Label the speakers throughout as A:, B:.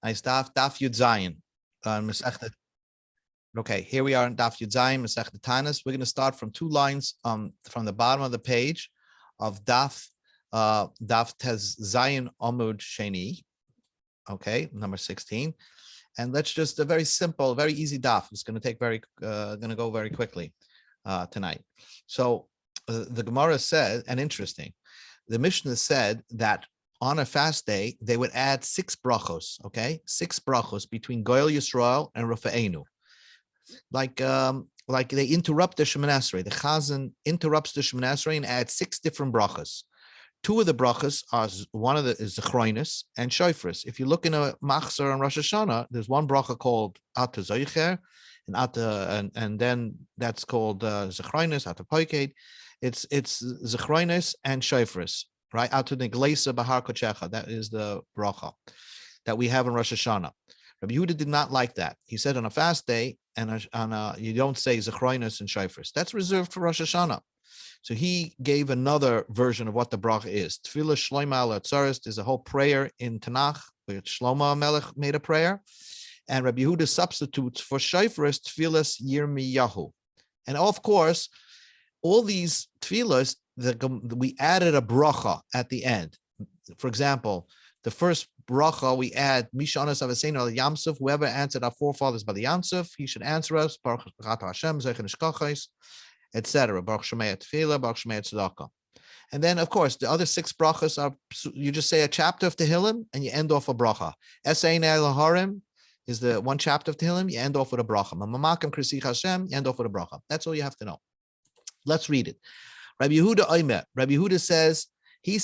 A: Nice Daf Yud Zayin. Okay, here we are in Daf Yud Zayin, Masechet Taanis. We're going to start from two lines from the bottom of the page of Daf Tez Zayin Amud Sheni. Okay, number 16. And let's just a very simple, very easy daf. It's going to go very quickly tonight. So the Gemara said, and interesting, the Mishnah said that on a fast day, they would add 6 brachos, okay? 6 brachos between Goyal Yisrael and Rafa'enu. Like they interrupt the Shemoneh Esrei. The Chazan interrupts the Shemoneh Esrei and adds 6 different brachos. 2 of the brachos are, one of the is Zechroinus and Shofris. If you look in a Machzor and Rosh Hashanah, there's one bracha called Ata Zoicher, and then that's called Zechroinus, Ata Poiked. It's Zechroinus and Shofris, right? Ata Negleisa Bahar Kochecha. That is the bracha that we have in Rosh Hashanah. Rabbi Yehuda did not like that. He said on a fast day, and you don't say Zechroinus and Shofris. That's reserved for Rosh Hashanah. So he gave another version of what the bracha is. Tefillah Shlomo al Atzaris is a whole prayer in Tanakh, where Shlomo Melech made a prayer. And Rabbi Yehuda substitutes for Shofris Tefillas Yirmiyahu. And of course, all these tefillas, we added a bracha at the end. For example, the first bracha we add Mishanas Avasenu al Yamsuf. Whoever answered our forefathers by the Yamsuf, he should answer us. Baruch Hashem Zeichen Shkachos, etc. Baruch Shemei Tefillah, Baruch Shemei Tzedakah. And then, of course, the other 6 brachas are, you just say a chapter of Tehillim and you end off a bracha. Esein El Harim is the one chapter of Tehillim, you end off with a bracha. Mamamakam Krisi Hashem, you end off with a bracha. That's all you have to know. Let's read it. Rabbi Yehuda Oimer. Rabbi Yehuda says he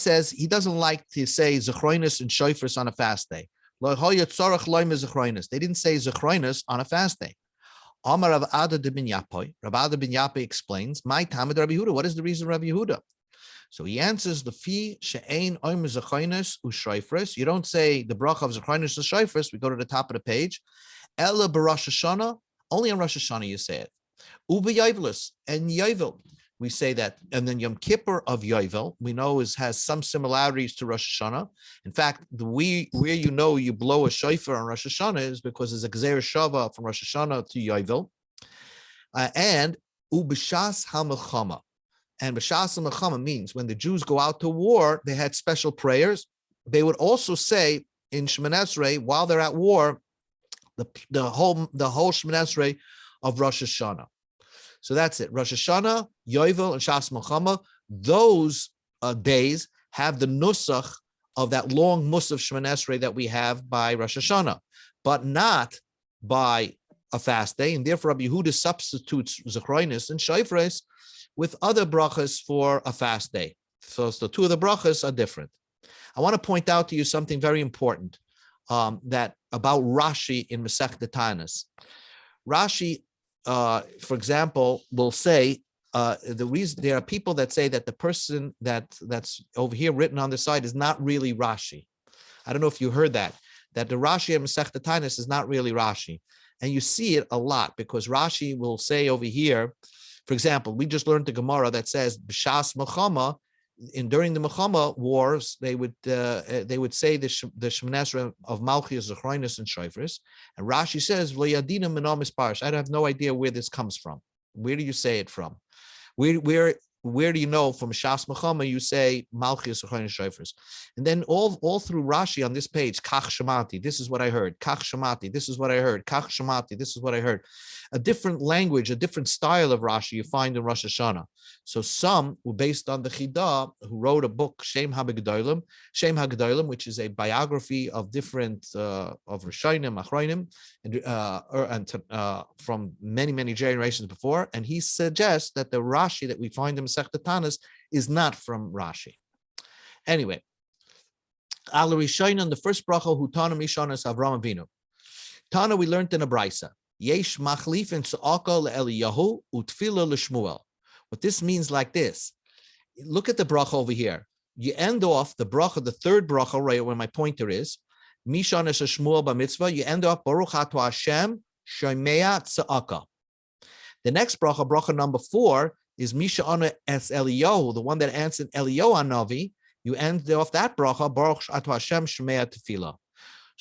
A: doesn't like to say Zechroinus and Shofris on a fast day. They didn't say Zechroinus on a fast day. Amar Rav Ada de bin Yappoi. Rav Ada bin Yappoi explains, my Talmud Rabbi Yehuda. What is the reason Rabbi Yehuda? So he answers, the fi she'ein oim zechroinus u'shofris. You don't say the bracha of zechroinus u'shofris. We go to the top of the page. Ella b'Rosh Hashanah. Only on Rosh Hashanah you say it. U'be Yovelus and Yovel. We say that, and then Yom Kippur of Yovel, we know has some similarities to Rosh Hashanah. In fact, where you blow a shofar on Rosh Hashanah is because there's a Gzeir Shava from Rosh Hashanah to Yovel. And Ubishas HaMelchama. And Bishas HaMelchama means when the Jews go out to war, they had special prayers. They would also say in Shemoneh Esrei, while they're at war, the whole Shemoneh Esrei of Rosh Hashanah. So that's it. Rosh Hashanah, Yovel, and Shas Melchama, those days have the nusach of that long musaf Shemoneh Esrei that we have by Rosh Hashanah, but not by a fast day. And therefore, Rabbi Yehuda substitutes Zechroinus and Shofris with other brachas for a fast day. So the 2 of the brachas are different. I want to point out to you something very important that about Rashi in Masechet Taanis. Rashi, for example, will say the reason there are people that say that the person that's over here written on the side is not really Rashi. I don't know if you heard that the Rashi in Masechet Taanis is not really Rashi, and you see it a lot because Rashi will say over here, for example, we just learned the Gemara that says B'shas Melchama. During the Melchama wars, they would say the Shemoneh Esrei of Malchus, Zechroinus, and Shofris. And Rashi says, "V'yadina menamis parish." I have no idea where this comes from. Where do you say it from? Where do you know from Shas Melchama you say Malchus, Zechroinus, Shofris? And then all through Rashi on this page, Kach Shemati. This is what I heard. Kach Shemati. This is what I heard. Kach Shemati. This is what I heard. A different language, a different style of Rashi you find in Rosh Hashanah. So some were based on the Chidah, who wrote a book, Shem HaGedolim, which is a biography of different of Rishonim, Achronim, and from many generations before. And he suggests that the Rashi that we find in Masechet Taanis is not from Rashi. Anyway, Al Rishonim, the first bracha, Hutana Mishanas Avram Avinu. Tana we learned in a brisa. Yesh machlif in Tza'aka le'Eliyahu utfila l'Shmuel. What this means like this. Look at the bracha over here. You end off the bracha, the third bracha, right where my pointer is. Mishan es Shmuel b'mitzvah. You end off Baruch Atah Hashem Shomea Tza'aka. The next bracha, bracha number 4, is Misha Ana es Eliyahu, the one that answered Eliyahu Navi. You end off that bracha, Baruch Atah Hashem Shomea Tefillah.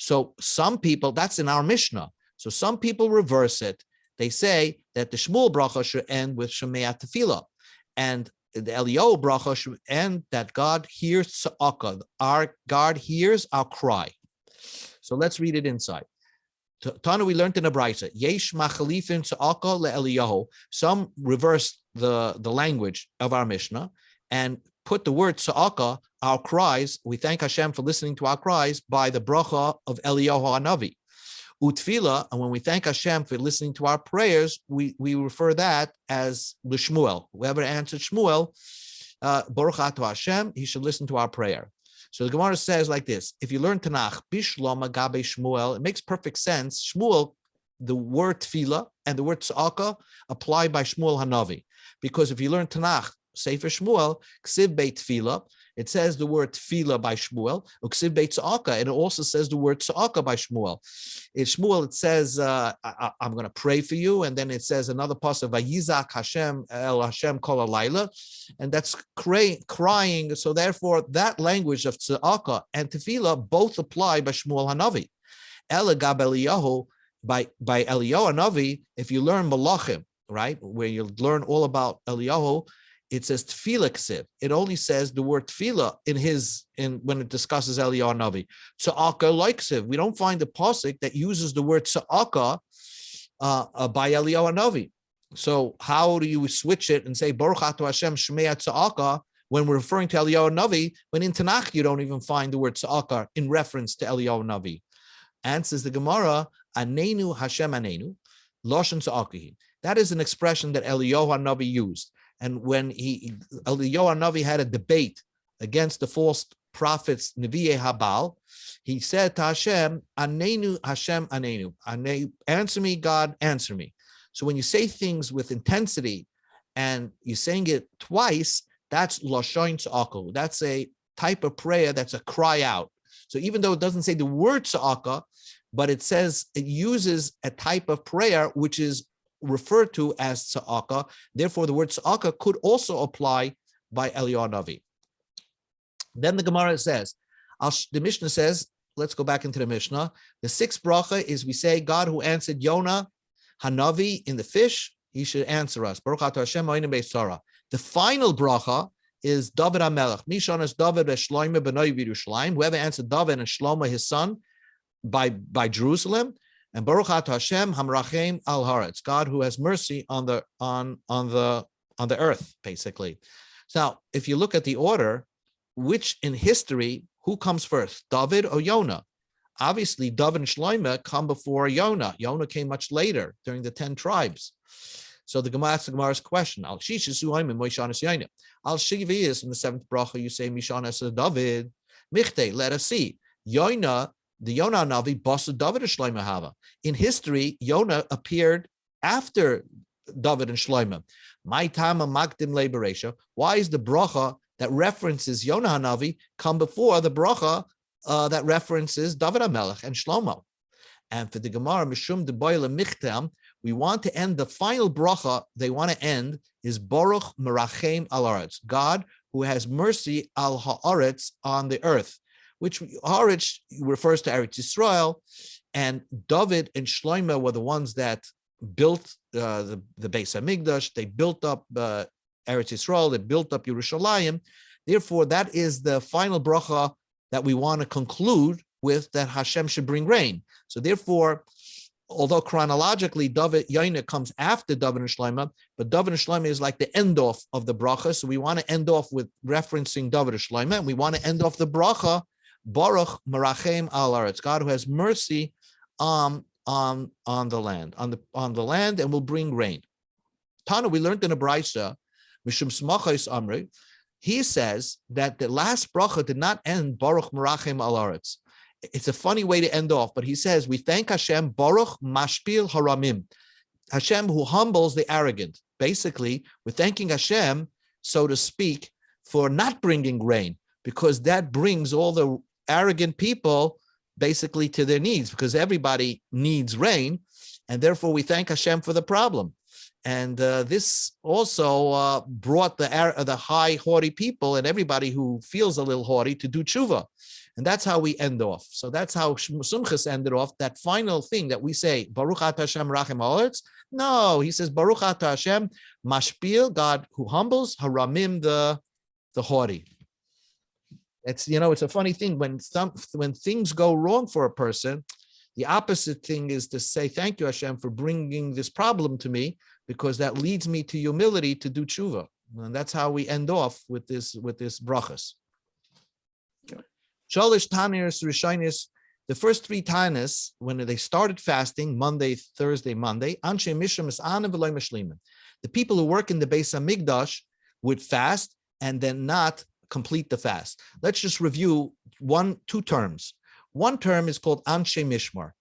A: So some people, that's in our Mishnah. So some people reverse it. They say that the Shmuel bracha should end with Shemea Tefillah, and the Eliyahu bracha should end that God hears tza'aka. Our God hears our cry. So let's read it inside. Tana, we learned in a brayso. Yesh machalifin tza'aka leEliyahu. Some reverse the language of our Mishnah and put the word tza'aka, our cries. We thank Hashem for listening to our cries by the bracha of Eliyahu Hanavi. Utfila, and when we thank Hashem for listening to our prayers, we refer that as l'Shmuel. Whoever answered Shmuel, Baruch Ato Hashem, he should listen to our prayer. So the Gemara says like this: if you learn Tanakh, Bishlama Gabe Shmuel, it makes perfect sense. Shmuel, the word tefillah and the word tza'aka apply by Shmuel Hanavi, because if you learn Tanakh, Sefer Shmuel, Ksiv Beit Tefillah, it says the word tefillah by Shmuel, Uksiv Beit Tza'aka, and it also says the word tza'aka by Shmuel. In Shmuel, it says, I'm going to pray for you, and then it says another pasuk, Vayizak Hashem El Hashem Kol Halayla, and that's crying. So therefore, that language of tza'aka and tefillah both apply by Shmuel Hanavi. Elegab Eliyahu, by Eliyahu Hanavi, if you learn Malachim, right, where you learn all about Eliyahu, it says tefillah ksiv. It only says the word tefillah in when it discusses Eliyahu Navi. Tza'aka like ksiv. We don't find a pasuk that uses the word tza'aka by Eliyahu Navi. So how do you switch it and say Baruch Ato Hashem Shmei Tza'aka when we're referring to Eliyahu Navi, when in Tanakh you don't even find the word tza'aka in reference to Eliyahu Navi? Answers the Gemara, Anenu Hashem Anenu, Loshen Tza'akahi. That is an expression that Eliyahu Navi used. And when Eliyahu Navi had a debate against the false prophets, Nevi'e Habal, he said to Hashem, Anenu, Hashem, Anenu. Answer me, God, answer me. So when you say things with intensity and you're saying it twice, that's Lashon Tza'aka. That's a type of prayer that's a cry out. So even though it doesn't say the word Tza'aka, but it says it uses a type of prayer which is referred to as tza'aka. Therefore, the word tza'aka could also apply by Eliyahu Navi. Then the Gemara says, the Mishnah says, let's go back into the Mishnah. The sixth bracha is we say, God who answered Yonah Hanavi in the fish, he should answer us. Baruch Ato Hashem Ha'inu Be'Sara. The final bracha is David HaMelech. Mishanas David Shlomo B'nai Yerushalayim. Whoever answered David and Shlomo his son by Jerusalem. And Baruch Ato Hashem Hamrachem Al Haaretz, God who has mercy on the earth, basically. Now, if you look at the order, which in history, who comes first, David or Yonah? Obviously, David and Shlomo come before Yonah. Yonah came much later during the 10 tribes. So the Gemara asks the Gemara's question. Al Shishis Uayim Moishanas Yonah. Al Shiviyas in the 7th bracha, you say Mishanas David. Michte, let us see. Yonah. The Yonah Navi, Basa David and Shlomo Hava. In history, Yonah appeared after David and Shlomo. My Tama Magdim Leberesha. Why is the bracha that references Yonah Navi come before the bracha that references David HaMelech and Shlomo? And for the Gemara, Mishum de Boile Michtam, we want to end the final bracha they want to end is Baruch Merachem Al Haaretz, God who has mercy Al Haaretz on the earth, which Haaretz refers to Eretz Yisrael, and David and Shlomo were the ones that built the Beis HaMikdash. They built up Eretz Yisrael. They built up Yerushalayim. Therefore, that is the final bracha that we want to conclude with, that Hashem should bring rain. So therefore, although chronologically Yonah comes after David and Shlomo, but David and Shlomo is like the end off of the bracha. So we want to end off with referencing David and Shlomo, and we want to end off the bracha Baruch Merachem Al Haaretz, God who has mercy on the land, on the land, and will bring rain. Tana, we learned in a brayso, Mishum Smachos Amri, he says that the last bracha did not end Baruch Merachem Al Haaretz. It's a funny way to end off, but he says we thank Hashem Baruch Mashpil Haramim, Hashem who humbles the arrogant. Basically, we're thanking Hashem, so to speak, for not bringing rain, because that brings all the arrogant people basically to their needs, because everybody needs rain, and therefore we thank Hashem for the problem. And this also brought the high haughty people and everybody who feels a little haughty to do tshuva. And that's how we end off. So that's how Sumchas ended off, that final thing that we say, Baruch Atah Hashem Rachem Haaretz. No, he says, Baruch Atah Hashem, Mashpil, God who humbles, Haramim, the haughty. It's, it's a funny thing when things go wrong for a person, the opposite thing is to say, thank you, Hashem, for bringing this problem to me, because that leads me to humility to do tshuva. And that's how we end off with this brachas. Shalish Tanis Rishonis, the first 3 Tanis, when they started fasting, Monday, Thursday, Monday, Anshe Mishram is Anim V'loy Mashlimin. The people who work in the Beis HaMikdash would fast and then not complete the fast. Let's just review 2 terms. One term is called Anshe Mishmar.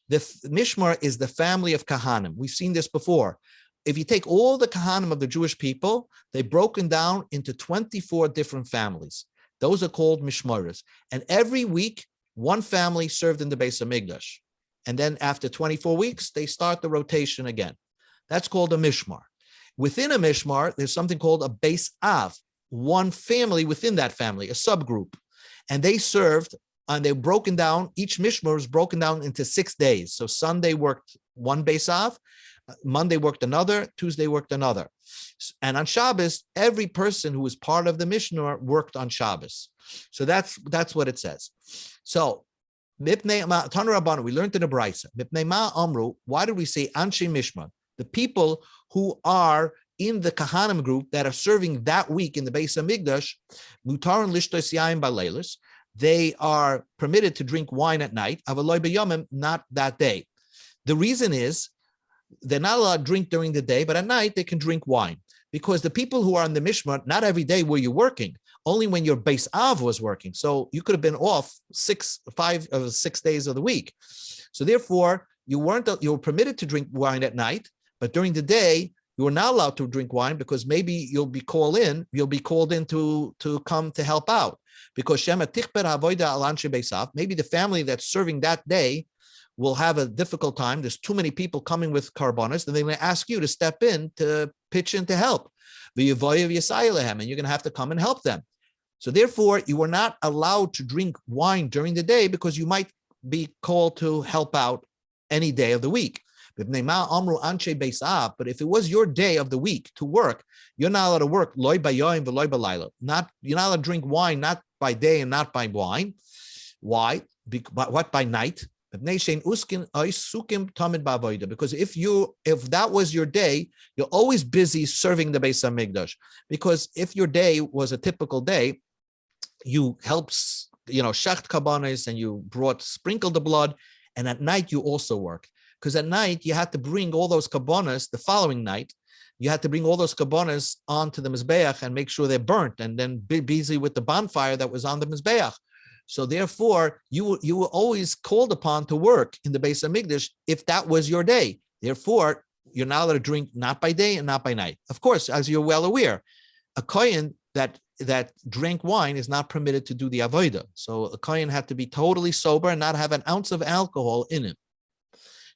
A: The Mishmar is the family of Kahanim. We've seen this before. If you take all the Kahanim of the Jewish people, they've broken down into 24 different families. Those are called Mishmaras. And every week, one family served in the Beis HaMikdash. And then after 24 weeks, they start the rotation again. That's called a Mishmar. Within a Mishmar, there's something called a Beis Av, one family within that family, a subgroup. And they served, and they're broken down, each Mishmar is broken down into 6 days. So Sunday worked one Beis Av, Monday worked another, Tuesday worked another. And on Shabbos, every person who was part of the Mishnah worked on Shabbos. So that's what it says. So, Tanu Rabbanu, we learned in the Brisa, Mipnei Ma Amru, why did we say Anshe Mishmar? The people who are in the Kahanim group that are serving that week in the Beis HaMikdash, Mutaran Lishtos Yain Baleilis, they are permitted to drink wine at night, Avaloi B'yomim, not that day. The reason is, they're not allowed to drink during the day, but at night they can drink wine. Because the people who are on the Mishmar, not every day were you working, only when your Beis Av was working. So you could have been off 6 days of the week. So therefore, you were permitted to drink wine at night, but during the day, you were not allowed to drink wine because maybe you'll be called in to come to help out. Because Shema Tichber Havoida Al Anshe Beis Av, maybe the family that's serving that day will have a difficult time. There's too many people coming with karbonos, and they're going to ask you to step in to pitch in to help. And you're going to have to come and help them. So therefore, you are not allowed to drink wine during the day because you might be called to help out any day of the week. But if it was your day of the week to work, you're not allowed to work. You're not allowed to drink wine, not by day and not by wine. Why? What by night? Because if that was your day, you're always busy serving the Beis HaMikdash. Because if your day was a typical day, you helped, shecht kabanes, and you sprinkled the blood, and at night you also work. Because at night you had to bring all those kabanas the following night. You had to bring all those kabanas onto the Mizbeach and make sure they're burnt, and then be busy with the bonfire that was on the Mizbeach. So therefore, you were always called upon to work in the Beis HaMikdash if that was your day. Therefore, you're not allowed to drink not by day and not by night. Of course, as you're well aware, a kohen that drank wine is not permitted to do the avodah. So a kohen had to be totally sober and not have an ounce of alcohol in him.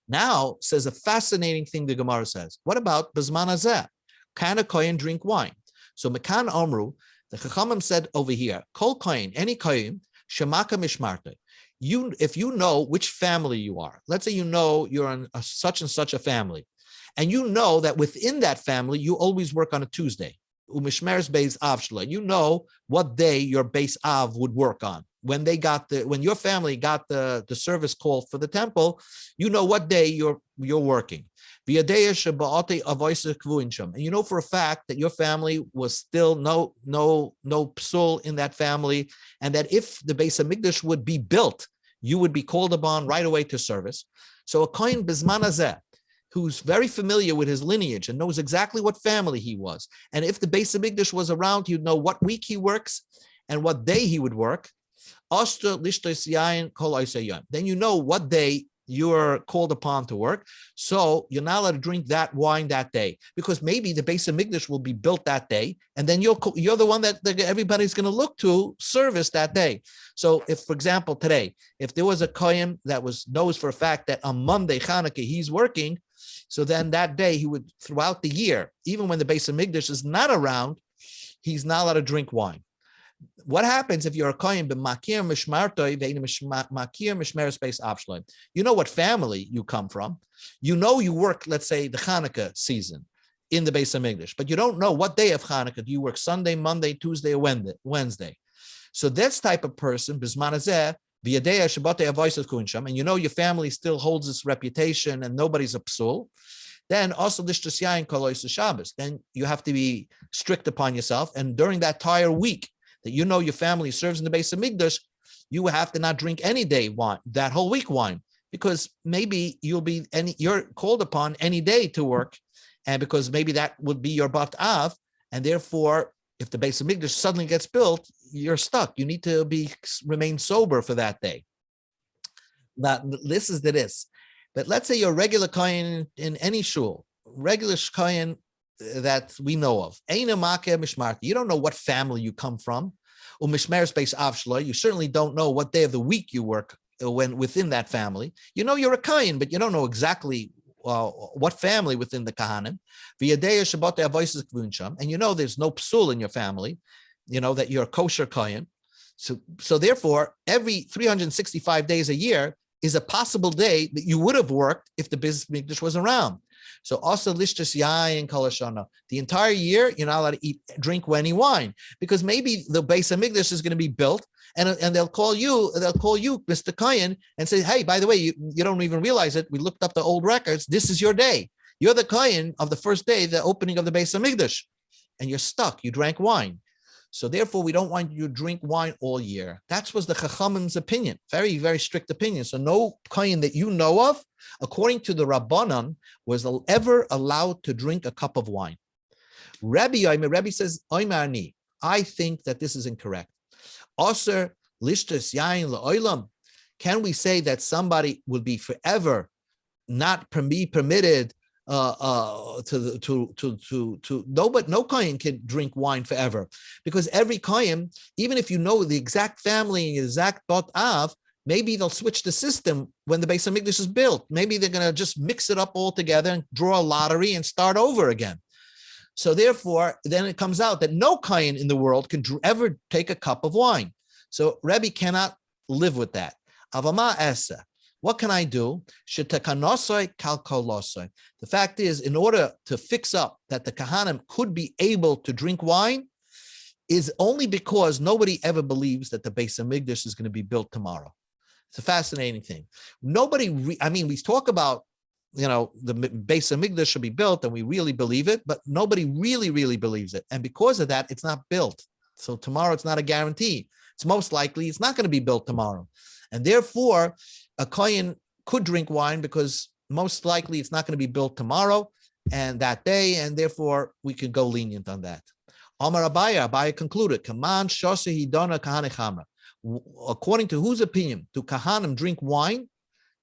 A: Now, says a fascinating thing the Gemara says. What about Bizman Hazeh? Can a kohen drink wine? So Mekan Omru, the Chachamim said over here, Kol kohen, any kohen, Shemaka Mishmarta. If you know which family you are, let's say you're in such and such a family, and you know that within that family you always work on a Tuesday. Umishmer's Beis Av Shla. You know what day your Beis Av would work on. When your family got the service call for the temple, you know what day you're working. And you know for a fact that your family was still no psul in that family, and that if the Beis HaMikdash would be built, you would be called upon right away to service. So a kohen Bizman Hazeh, who's very familiar with his lineage and knows exactly what family he was, and if the Beis HaMikdash was around, he'd know what week he works and what day he would work. Then you know what day you're called upon to work. So you're not allowed to drink that wine that day, because maybe the Beis HaMikdash will be built that day, and then you're the one that everybody's going to look to service that day. So if, for example, today, if there was a kohen that knows for a fact that on Monday, Chanukah, he's working, so then that day he would, throughout the year, even when the Beis HaMikdash is not around, he's not allowed to drink wine. What happens if you're a kohen b'makir mishmartoi ve'in makir mishmeres beis avshloi? You know what family you come from. You know you work, let's say, the Hanukkah season in the Beis Hamikdash, but you don't know what day of Hanukkah. Do you work Sunday, Monday, Tuesday, or Wednesday? So this type of person, bisman hazeh, v'yadei shabbatei avosos kuinsham, and you know your family still holds its reputation and nobody's a psul. Then also lishtas yain kolois Shabbos. Then you have to be strict upon yourself, and during that entire week that you know your family serves in the Beis Hamikdash, you have to not drink any day wine, that whole week wine, because maybe you're called upon any day to work, and because maybe that would be your bat av, and therefore, if the Beis Hamikdash suddenly gets built, you're stuck. You need to remain sober for that day. Now, this is this. But let's say you're a regular kohen in any shul, regular kohen that we know of. You don't know what family you come from. You certainly don't know what day of the week you work when within that family. You know you're a kohen, but you don't know exactly what family within the kahanim. And you know there's no psul in your family. You know that you're a kosher kohen. So therefore, every 365 days a year is a possible day that you would have worked if the Beis Hamikdash was around. So also lishtas yain kol hashana. The entire year, you're not allowed to drink any wine, because maybe the Beis Hamikdash is going to be built, and they'll call you, Mr. Kohen, and say, hey, by the way, you don't even realize it. We looked up the old records. This is your day. You're the Kohen of the first day, the opening of the Beis Hamikdash, and you're stuck. You drank wine. So therefore, we don't want you to drink wine all year. That was the Chachamim's opinion, very, very strict opinion. So no kohen that you know of, according to the Rabbanan, was ever allowed to drink a cup of wine. Rabbi says, I think that this is incorrect. Aser lishtas yain la'olam. Can we say that somebody will be forever not be permitted no kohen can drink wine forever, because every kohen, even if you know the exact family and the exact bat av, maybe they'll switch the system when the Beis Hamikdash is built. Maybe they're going to just mix it up all together and draw a lottery and start over again. So therefore, then it comes out that no kohen in the world can ever take a cup of wine. So Rebbe cannot live with that. Avama esa. What can I do? The fact is, in order to fix up that the Kahanim could be able to drink wine, is only because nobody ever believes that the Beis Hamikdash is going to be built tomorrow. It's a fascinating thing. We talk about, the Beis Hamikdash should be built, and we really believe it, but nobody really, really believes it. And because of that, it's not built. So tomorrow, it's not a guarantee. It's most likely it's not going to be built tomorrow. And therefore, a kohen could drink wine because most likely it's not going to be built tomorrow and that day, and therefore we could go lenient on that. Amar Abaya concluded, according to whose opinion do Kahanim drink wine?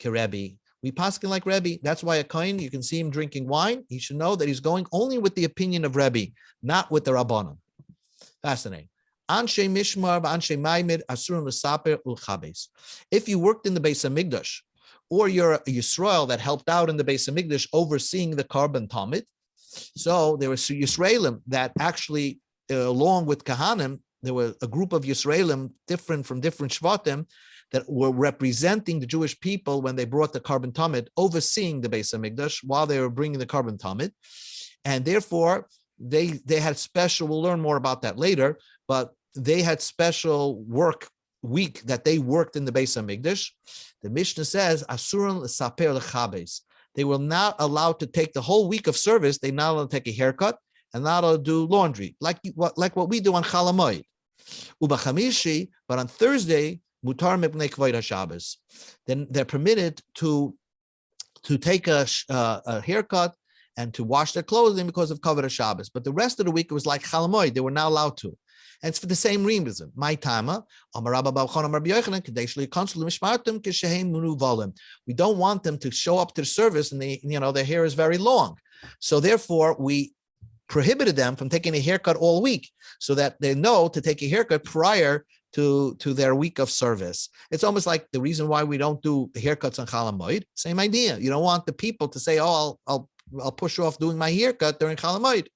A: Kerebi. We paskin like Rebbe. That's why a kohen, you can see him drinking wine. He should know that he's going only with the opinion of Rebbe, not with the Rabbanon. Fascinating. If you worked in the Beis Hamikdash, or you're a Yisrael that helped out in the Beis Hamikdash overseeing the carbon tamid, so there were Yisraelim that actually, along with Kahanim, there were a group of Yisraelim from different Shvatim that were representing the Jewish people when they brought the carbon tamid, overseeing the Beis Hamikdash while they were bringing the carbon tamid, and therefore they had special. We'll learn more about that later, but they had special work week that they worked in the Beis Hamikdash. The Mishnah says, Asuran l'saper l'chabes. They were not allowed to take the whole week of service. They're not allowed to take a haircut and not allowed to do laundry, like what we do on Chol Hamoed. Ubachamishi, but on Thursday, mutar mipnei kavod haShabbos. Then they're permitted to take a haircut and to wash their clothing because of kavod haShabbos. But the rest of the week, it was like Chol Hamoed. They were not allowed to. And it's for the same reason. My tama, we don't want them to show up to the service and their hair is very long. So therefore, we prohibited them from taking a haircut all week, so that they know to take a haircut prior to their week of service. It's almost like the reason why we don't do haircuts on Chol Hamoed. Same idea. You don't want the people to say, "Oh, I'll push off doing my haircut during Chol Hamoed."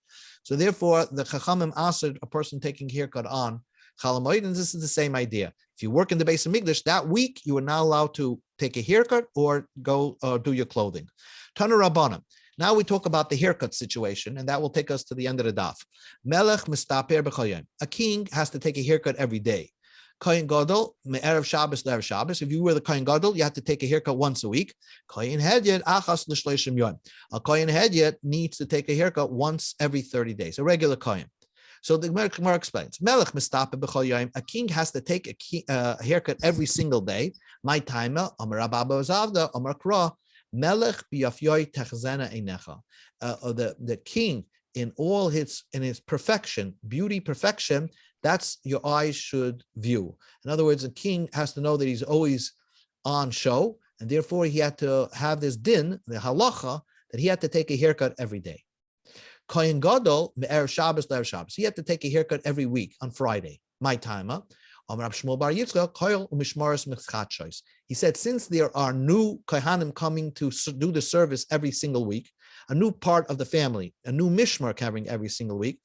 A: So therefore, the Chachamim asked a person taking haircut on Chalamoidin, this is the same idea. If you work in the base of Mikdash, that week you are not allowed to take a haircut or go do your clothing. Tana Rabbanan. Now we talk about the haircut situation, and that will take us to the end of the daf. Melech mistaper b'chayim. A king has to take a haircut every day. Kohen Gadol, me'erev Shabbos le'erev Shabbos. If you were the Kohen Gadol, you have to take a haircut once a week. Kohen Hedyet achas l'shleishim yom. A Kohen Hedyet needs to take a haircut once every 30 days, a regular Kohen. So the Gemara explains, Melech mistaper b'chol yom. A king has to take a haircut every single day. My time, Amar Rabba Zavda, Amar Kra, Melech b'yafyoi techzena einecha. The king in his perfection, beauty perfection, that's your eyes should view. In other words, a king has to know that he's always on show, and therefore he had to have this din, the halacha, that he had to take a haircut every day. Kohen Gadol, me'erev Shabbos le'erev Shabbos. He had to take a haircut every week on Friday. My time, he said, since there are new kohanim coming to do the service every single week, a new part of the family, a new mishmar covering every single week,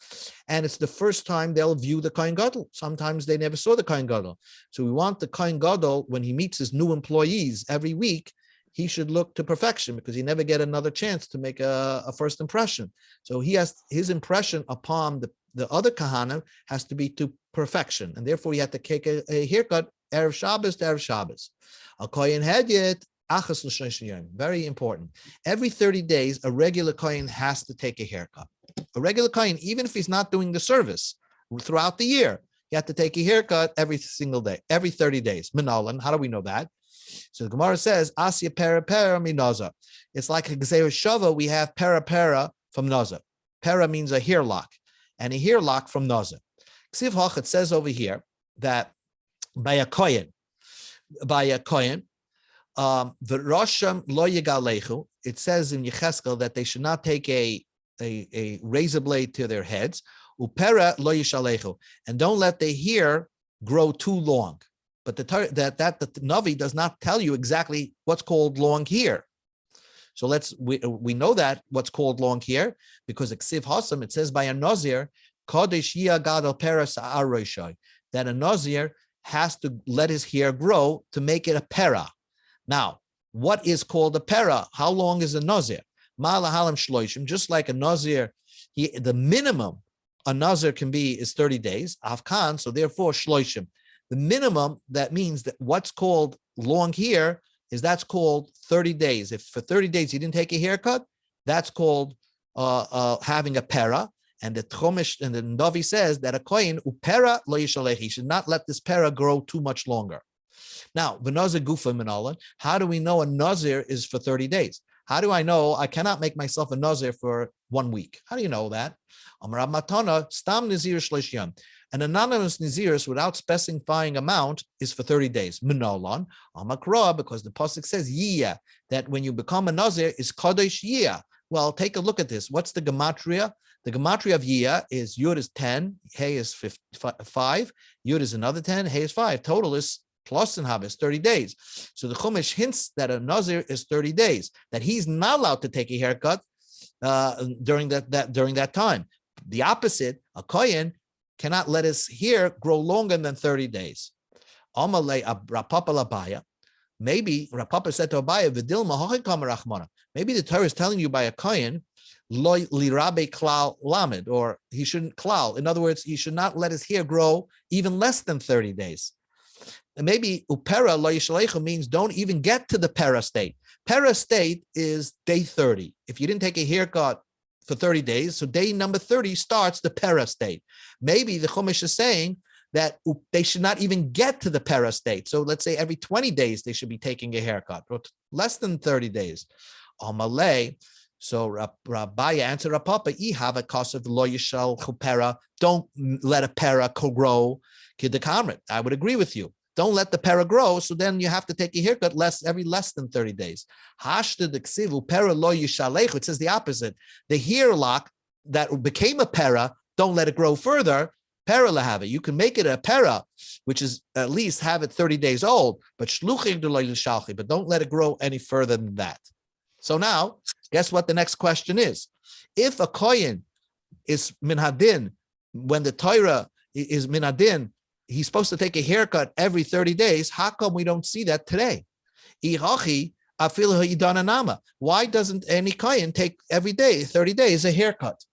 A: and it's the first time they'll view the Kohen Gadol. Sometimes they never saw the Kohen Gadol. So we want the Kohen Gadol, when he meets his new employees every week, he should look to perfection because he never get another chance to make a first impression. So he has his impression upon the other Kahana has to be to perfection, and therefore he had to take a haircut Erev Shabbos to Erev Shabbos. A Kohen Hedyet achas l'shloshim yom. Very important. Every 30 days, a regular Kohen has to take a haircut. A regular Kohen, even if he's not doing the service throughout the year, he had to take a haircut every single day, every 30 days. Minolan, how do we know that? So the Gemara says, Asya pera pera minaza. It's like a Gzeir Shava, we have pera pera from naza. Pera means a hair lock, and a hair lock from naza. Ksiv Hach, it says over here that by a Kohen, the Rosham lo yigalechu, it says in Yecheskel that they should not take a razor blade to their heads, upera lo yishalechu, and don't let the hair grow too long. But the Navi does not tell you exactly what's called long hair. So we know that what's called long hair because Ksiv Hasam, it says by a Nazir, Kodesh Gadol Peras Aroshai, that a Nazir has to let his hair grow to make it a pera. Now, what is called a pera? How long is a Nazir? Malahalim Shloishim, just like a Nazir, the minimum a Nazir can be is 30 days, Afkan, so therefore Shloishim. The minimum, that means that what's called long hair that's called 30 days. If for 30 days you didn't take a haircut, that's called having a pera. And the Chumash and the Navi says that a Kohen upera lo yishalech, he should not let this pera grow too much longer. Now, v'nazir gufa minalan, how do we know a nazir is for 30 days? How do I know I cannot make myself a nazir for 1 week? How do you know that? Amar Matana stam nazir shleish yom. An anonymous naziris without specifying amount is for 30 days. Minalan amakra, because the pasuk says yiyah, that when you become a nazir is kadosh yiyah. Well, take a look at this. What's the gematria? The gematria of Yiyah is Yud is 10, Hey is 5, Yud is another 10, Hey is 5. Total is plus and Hab is 30 days. So the Chumash hints that a Nazir is 30 days, that he's not allowed to take a haircut during that time. The opposite, a Kohen cannot let his hair grow longer than 30 days. Amalei Rapapa Labaya. Maybe Rapapa said to Abaya, Vidilma Rachmana. Maybe the Torah is telling you by a Kohen, Lo lirabe klal lamed, or he shouldn't klal. In other words, he should not let his hair grow even less than 30 days. And maybe upera lo yishalechu means don't even get to the pera state. Pera state is day 30. If you didn't take a haircut for 30 days, so day number 30 starts the pera state. Maybe the Chumash is saying that they should not even get to the pera state. So let's say every 20 days they should be taking a haircut, or less than 30 days. Amalei. So Rabbi answered Rapapa, "Ihava kasav lo yishal chupera." Don't let a pera grow. Kiddekamrit. I would agree with you. Don't let the pera grow. So then you have to take a haircut every less than 30 days. Hashta deksivu pera lo yishalechu. It says the opposite. The hair lock that became a pera, don't let it grow further. Pera lahava. You can make it a pera, which is at least have it 30 days old. But shluchig lo yishalchi. But don't let it grow any further than that. So now, guess what the next question is? If a Kohen is minhadin, when the Torah is minhadin, he's supposed to take a haircut every 30 days. How come we don't see that today? Why doesn't any kohen take every day, 30 days, a haircut?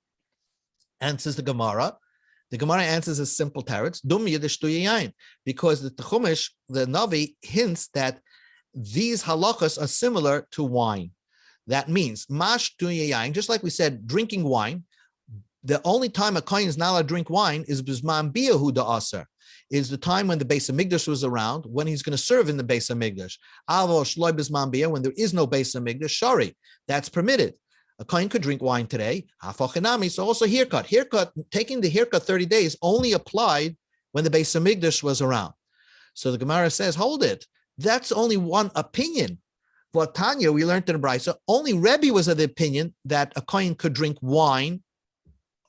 A: Answers the Gemara. The Gemara answers a simple teretz, because the Chumash, the Navi, hints that these halachas are similar to wine. That means, just like we said, drinking wine, the only time a kohen is not allowed to drink wine is bisman biyahu da'aser, is the time when the Beis Hamikdash was around, when he's going to serve in the Beis Hamikdash. Avo shloi bisman biyah, when there is no Beis Hamikdash, shari, that's permitted. A kohen could drink wine today. So also haircut. Taking the haircut 30 days only applied when the Beis Hamikdash was around. So the Gemara says, hold it. That's only one opinion. For Tanya, we learned in the Brisa, only Rebbe was of the opinion that a kohen could drink wine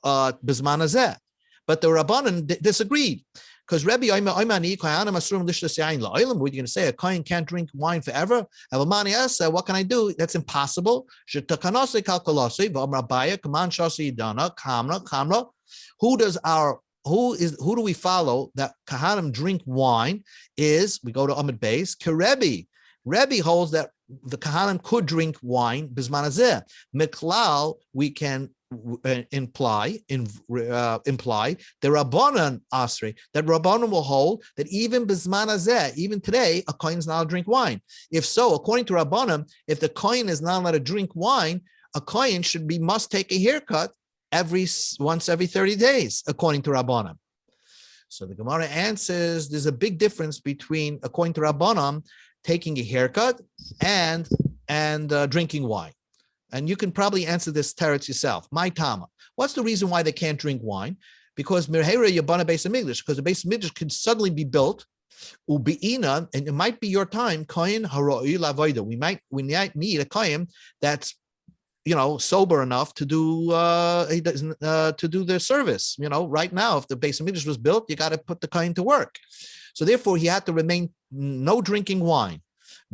A: bizman hazeh. But the Rabbanan disagreed. Because Rebbe, what are you going to say? A kohen can't drink wine forever? What can I do? That's impossible. Who do we follow that Kahanim drink wine? Is we go to Amid Beis, Kerebi. Rebbe holds that the Kahanim could drink wine bizman hazeh. Miklal, we can imply the Rabbanan Asri, that Rabbanan will hold that even bizman hazeh, even today, a kohen is not allowed to drink wine. If so, according to Rabbanan, if the kohen is not allowed to drink wine, a kohen must take a haircut once every 30 days, according to Rabbanan. So the Gemara answers there's a big difference between, according to Rabbanan, taking a haircut and drinking wine. And you can probably answer this teretz yourself. My Tama. What's the reason why they can't drink wine? Because Mirhera Yabana Beis Hamikdash, because the Beis Hamikdash can suddenly be built, Ubi'ina, and it might be your time, Kohen Haroi Lavoida. We might need a Kohen that's sober enough to do the service. Right now, if the Beis Hamikdash was built, you got to put the Kohen to work. So therefore, he had to remain no drinking wine.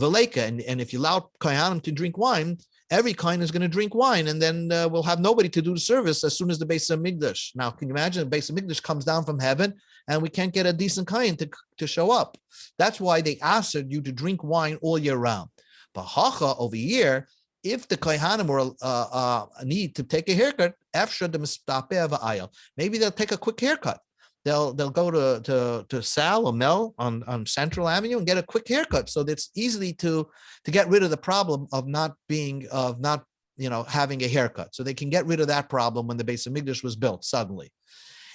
A: Veleka, and if you allow Kohanim to drink wine, every kohen is going to drink wine, and then we'll have nobody to do the service as soon as the Beis Hamikdash. Now, can you imagine the Beis Hamikdash comes down from heaven, and we can't get a decent kohen to show up? That's why they asked you to drink wine all year round. But hacha over here, if the kohanim need to take a haircut, maybe they'll take a quick haircut. They'll go to Sal or Mel on Central Avenue and get a quick haircut. So it's easily to get rid of the problem of not having a haircut. So they can get rid of that problem when the Beis Hamikdash was built suddenly.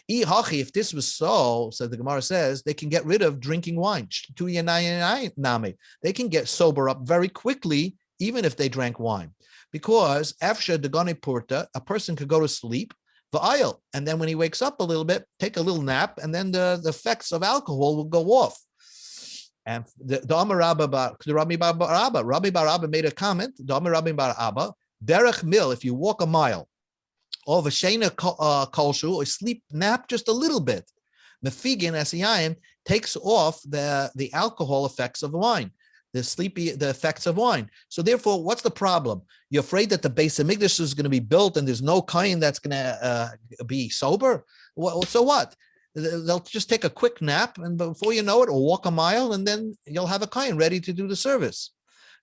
A: If this was so the Gemara says, they can get rid of drinking wine. They can get sober up very quickly, even if they drank wine. Because after the Gane Purta, a person could go to sleep, and then when he wakes up a little bit, take a little nap, and then the effects of alcohol will go off. And the Rabbi Bar Abba made a comment. The Rabbi Bar Abba, derech mil, if you walk a mile, or v'sheina kolshu, or sleep, nap just a little bit, mefigin asiyayim takes off the alcohol effects of the wine. The effects of wine. So therefore, what's the problem? You're afraid that the Beis Hamikdash is going to be built and there's no kohen that's going to be sober? Well, so what? They'll just take a quick nap, and before you know it, or walk a mile, and then you'll have a kohen ready to do the service.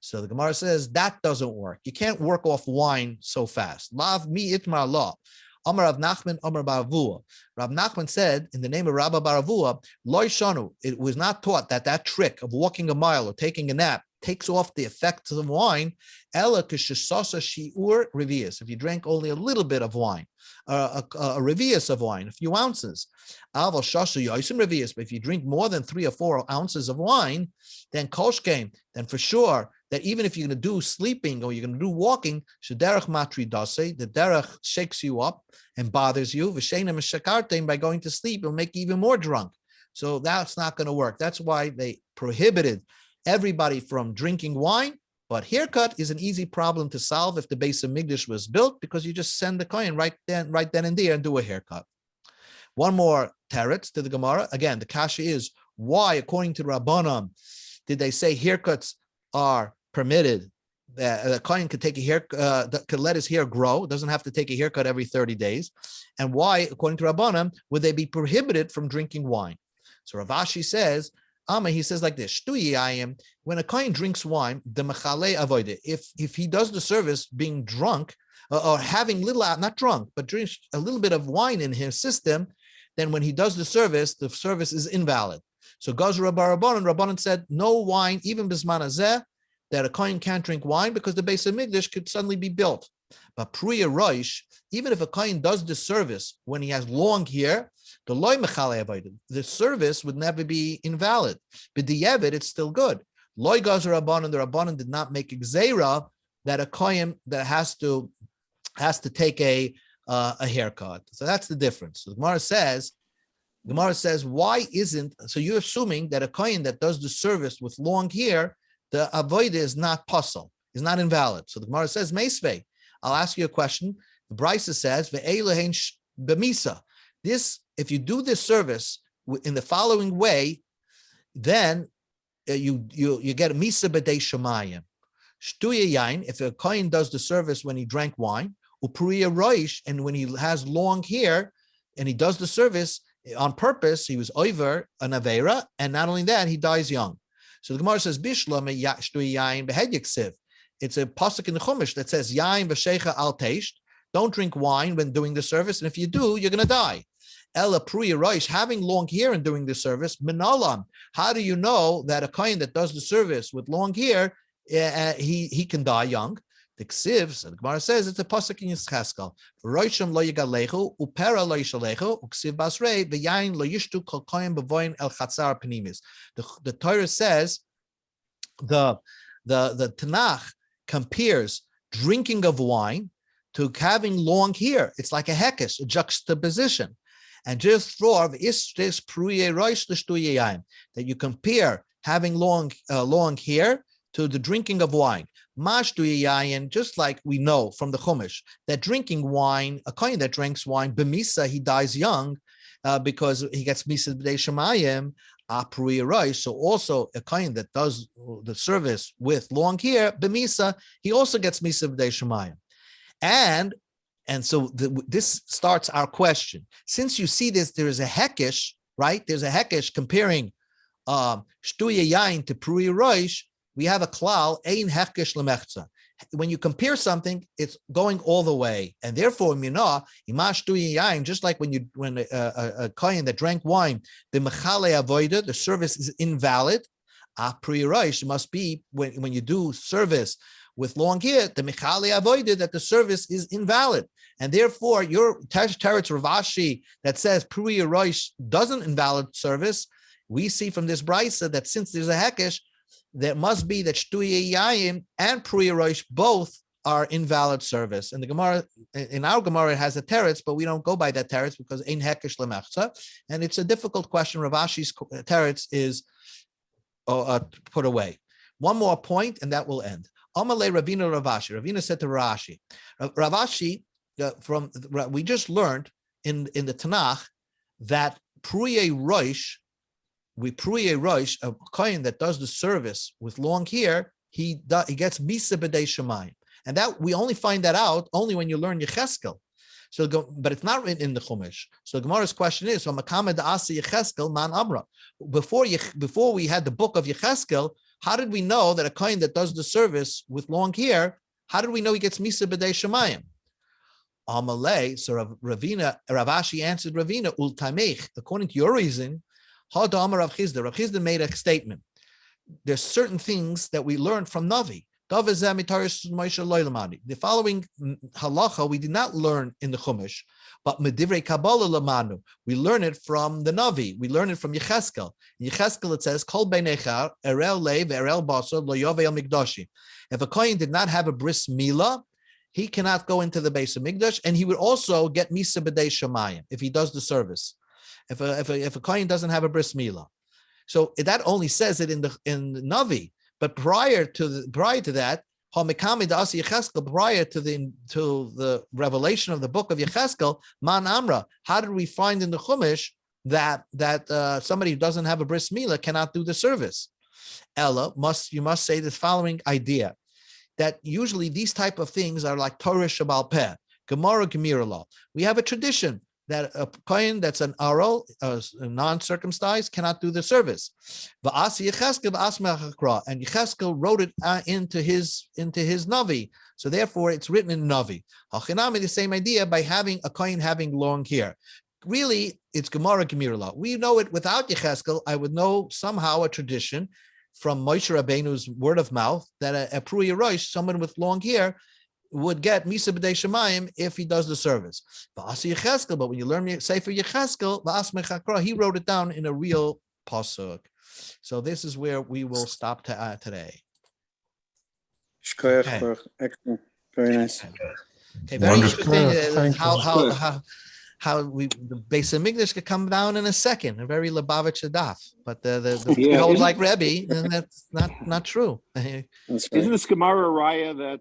A: So the Gemara says that doesn't work. You can't work off wine so fast. Lav mi itmar law. Amar Rav Nachman, Amar Bar Avua. Rav Nachman said, in the name of Rabbi Bar Avua, Loi Shanu, it was not taught that trick of walking a mile or taking a nap takes off the effects of wine. Ela k'shesasa shi'ur revius. If you drank only a little bit of wine, a revius of wine, a few ounces. Aval shasha yosim revius. But if you drink more than 3 or 4 ounces of wine, then koshkein, then for sure, that even if you're going to do sleeping or you're going to do walking, shederach matri dase, the derech shakes you up and bothers you. V'sheina mishakartein, by going to sleep, it'll make you even more drunk. So that's not going to work. That's why they prohibited everybody from drinking wine. But haircut is an easy problem to solve if the Beis Hamikdash was built, because you just send the kohen right then and there and do a haircut. One more teretz to the Gemara. Again, the kasha is, why, according to Rabbanan, did they say haircuts are permitted? The kohen could take a hair, could let his hair grow. Doesn't have to take a haircut every 30 days. And why, according to Rabbanan, would they be prohibited from drinking wine? So Rav Ashi says, he says like this: when a kohen drinks wine, the mechale avoide. If he does the service being drunk or having not drunk, but drinks a little bit of wine in his system, then when he does the service is invalid. So Gazra Rabbanan said no wine, even bisman hazeh, that a kohen can't drink wine because the Beis Hamikdash could suddenly be built. But Priya Roish, even if a kohen does the service when he has long hair, the service would never be invalid. But the Yevid, it's still good. Loi Gazer Rabbanan, the Rabbanan did not make a gzeira that a kohen that has to take a haircut. So that's the difference. So the Gemara says, why isn't, so you're assuming that a kohen that does the service with long hair, the avodah is not puzzle, is not invalid. So the Gemara says, Meisvei, I'll ask you a question. The Brisa says, Ve'elein b'misa. This, if you do this service in the following way, then you get a misa b'dei shemayim. Shtuya yain, if a kohen does the service when he drank wine, upriya roish, and when he has long hair and he does the service on purpose, he was over an avera, and not only that, he dies young. So the Gemara says, Bishlam shtuya yain b'hedyiksiv. It's a pasuk in the Chumash that says, Yain v'shecha al teisht. Don't drink wine when doing the service, and if you do, you're going to die. Ella Pruya Roish, having long hair and doing the service, Minalam. How do you know that a kohen that does the service with long hair, he can die young? The Ksiv, so the Gemara says, it's a pasuk in Yischaskal. Roisham lo yigalechu, upera lo yishalechu, uksiv basrei, v'yain lo yishtu kol kohen b'voin el chatzar penimis. The Torah says, the Tanakh compares drinking of wine to having long hair. It's like a hekesh, a juxtaposition. And just for that you compare having long hair to the drinking of wine. Just like we know from the Chumash that drinking wine, a kohen that drinks wine, b'misa, he dies young because he gets misa b'dei shemayim. So also a kohen that does the service with long hair, b'misa, he also gets misa b'dei shemayim. And so this starts our question. Since you see this, there is a hekesh, right? There's a hekesh comparing shtuya yain to pruya roish. We have a klal, ein hekesh lemechza. When you compare something, it's going all the way. And therefore, minah, imash shtuya yain, just like when a kohen that drank wine, the mechale avoida, the service is invalid. Pruya roish must be when you do service with long hair, the Michali avoided that the service is invalid. And therefore, your Teretz Rav Ashi that says Pruya Roish doesn't invalid service, we see from this Brisa that since there's a Hekesh, there must be that Shtuya Yayim and Pruya Roish both are invalid service. And the Gemara, in our Gemara, it has a Teretz, but we don't go by that Teretz because Ein Hekesh Lemechza. And it's a difficult question. Rav Ashi's Teretz is put away. One more point, and that will end. Amalei Ravina Ravashi. Ravina said to Rashi, Ravashi, we just learned in the Tanakh that Pruye Roish, a kohen that does the service with long hair, he gets Misa B'dei Shemayim. And that we only find that out only when you learn Yecheskel. So, but it's not written in the Chumash. So the Gemara's question is, so Makamed Asi Yecheskel Man Amra. Before we had the book of Yecheskel, how did we know that a kohen that does the service with long hair, how did we know he gets Misa B'dei Shemayim? Amalei, so Ravashi answered Ravina, Ultamech, according to your reason, Hada Amar Rav Chizda. Rav Chizda made a statement. There's certain things that we learned from Navi. The following halacha we did not learn in the Chumash, but medivrei Kabbalah lamanu. We learn it from the Navi. We learn it from Yecheskel. In Yecheskel it says, Kol beinechar erel lev erel basar lo yovei el mikdashi. If a kohen did not have a bris milah, he cannot go into the base of Mikdash, and he would also get Misa B'dei Shemayim if he does the service. If a kohen doesn't have a bris milah, so that only says it in the Navi. But prior to that, prior to the revelation of the book of Yecheskel, Man Amra, how did we find in the Chumash that somebody who doesn't have a bris milah cannot do the service? Ella, you must say the following idea, that usually these type of things are like Torah Shabbal Peh, Gemara Gemira law. We have a tradition that a kohen that's an aral, non-circumcised, cannot do the service. And Yecheskel wrote it into his navi. So therefore, it's written in navi. Hachinami, the same idea by having a kohen having long hair. Really, it's Gemara Gemirla. We know it without Yecheskel. I would know somehow a tradition from Moshe Rabbeinu's word of mouth that a Pruya Rosh, someone with long hair, would get Misa B'dei Shemayim if he does the service. But when you learn Sefer Yecheskel, he wrote it down in a real pasuk. So this is where we will stop today.
B: Okay. Excellent. Very nice.
A: Okay, very interesting how the Beis Hamikdash could come down in a second, a very Lubavitch Daf, but the old like Rebbe, and that's not true.
C: Right. Isn't this Gemara Raya that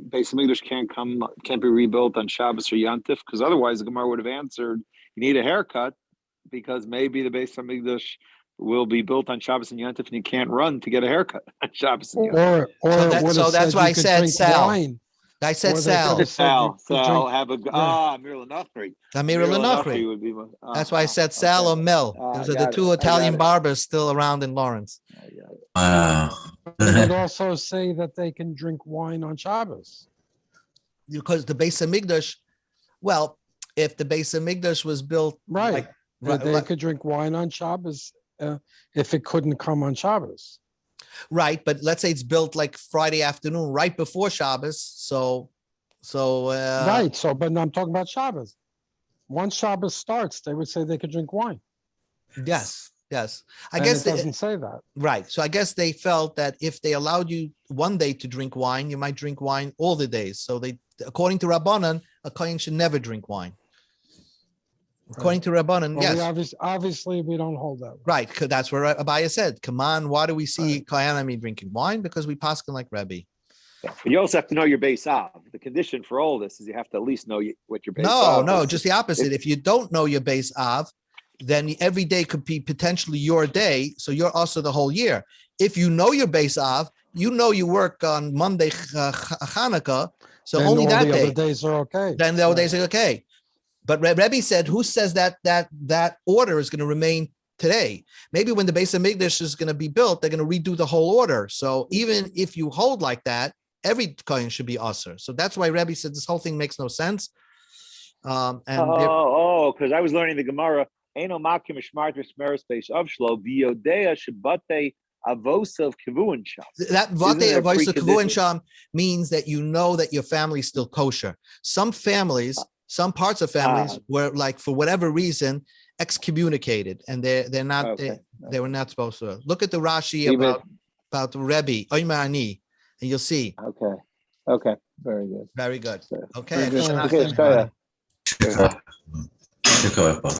C: Beis Hamikdash can't be rebuilt on Shabbos or Yantif? Because otherwise the Gemara would have answered, you need a haircut because maybe the Beis Hamikdash will be built on Shabbos and Yantif, and you can't run to get a haircut on Shabbos and Yantif.
A: So that's why I said Sal.
D: Wine.
A: I said Sal.
C: Sal have a Amir Lanachri.
A: Amir Lanachri would be. That's why I said Sal or Mel. Those are the two Italian barbers still around in Lawrence.
D: They also say that they can drink wine on Shabbos.
A: Because the Beis Hamikdash, well, if the Beis Hamikdash was built
D: right, they could drink wine on Shabbos if it couldn't come on Shabbos.
A: Right, but let's say it's built like Friday afternoon, right before Shabbos. So right.
D: So, but I'm talking about Shabbos. Once Shabbos starts, they would say they could drink wine.
A: Yes. I
D: and
A: guess
D: it doesn't say that.
A: Right. So I guess they felt that if they allowed you one day to drink wine, you might drink wine all the days. So they, according to Rabbanan, a kohen should never drink wine. According to Rabbanan, yes.
D: Obviously, we don't hold that.
A: Right, because that's where Abaya said, come on, why do we see Kohanim drinking wine? Because we paskin like Rebbe.
C: Yeah, but you also have to know your base av. The condition for all this is you have to at least know what your base
A: av
C: is.
A: No, just the opposite. If you don't know your base av, then every day could be potentially your day, so you're also the whole year. If you know your base av, you know you work on Monday Hanukkah, so then only that day.
D: Other days are okay.
A: Then the other days are okay. But Rebbe said, who says that order is going to remain today? Maybe when the Beis Hamikdash is going to be built, they're going to redo the whole order. So even if you hold like that, every kohen should be usher. So that's why Rebbe said this whole thing makes no sense. Because
C: I was learning the Gemara. Eino makim shmart v'shmeres beis avshlo v'yodea shebate avosa of kivun sham.
A: That vate avosa of kivun sham means that you know that your family is still kosher. Some parts of families were like, for whatever reason, excommunicated, and they're not they were not supposed to. Look at the Rashi about the Rebbe Oymani, and you'll see.
C: Okay, very good.
A: Very good. Okay.
C: Very good. Okay.